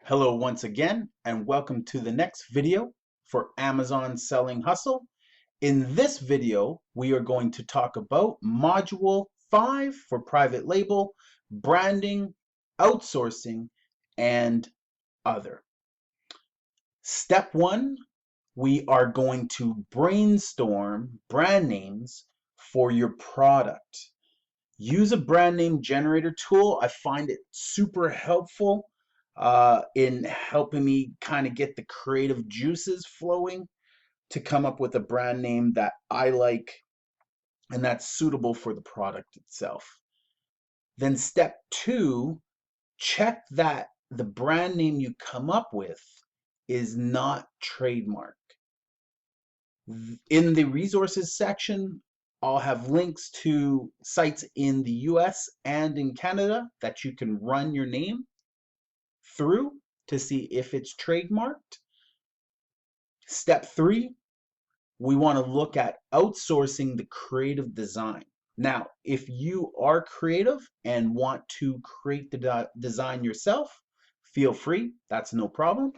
Hello once again, and welcome to the next video for Amazon Selling Hustle. In this video, we are going to talk about Module 5 for private label, branding, outsourcing, and other. Step 1, we are going to brainstorm brand names for your product. Use a brand name generator tool. I find it super helpful in helping me kind of get the creative juices flowing to come up with a brand name that I like and that's suitable for the product itself. Then step 2, check that the brand name you come up with is not trademarked. In the resources section, I'll have links to sites in the US and in Canada that you can run your name through to see if it's trademarked. Step 3, we want to look at outsourcing the creative design. Now, if you are creative and want to create the design yourself, feel free, that's no problem.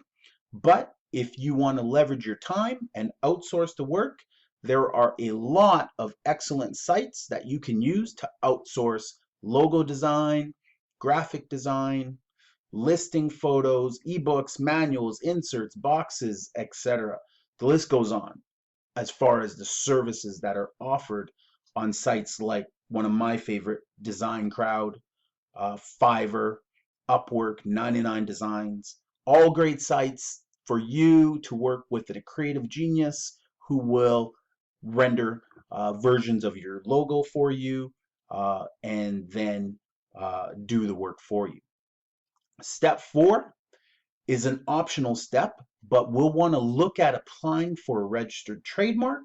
But if you want to leverage your time and outsource the work, there are a lot of excellent sites that you can use to outsource logo design, graphic design, listing photos, ebooks, manuals, inserts, boxes, etc. The list goes on as far as the services that are offered on sites like one of my favorite, Design Crowd, Fiverr, Upwork, 99 Designs, all great sites for you to work with a creative genius who will render versions of your logo for you and then do the work for you. Step 4 is an optional step, but we'll want to look at applying for a registered trademark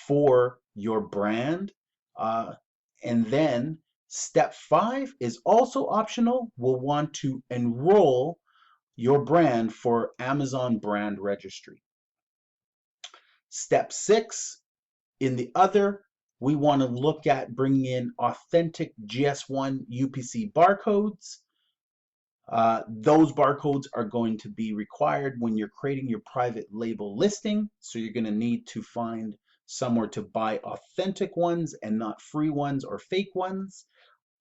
for your brand. And then step 5 is also optional. We'll want to enroll your brand for Amazon brand registry. Step 6, in the other, we want to look at bringing in authentic GS1 UPC barcodes. Those barcodes are going to be required when you're creating your private label listing. So you're going to need to find somewhere to buy authentic ones and not free ones or fake ones.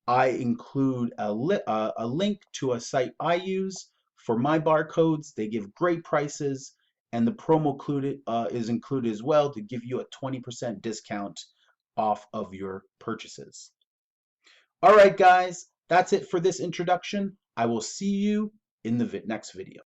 I include a link to a site I use for my barcodes. They give great prices, and the promo is included as well to give you a 20% discount off of your purchases. All right, guys, that's it for this introduction. I will see you in the next video.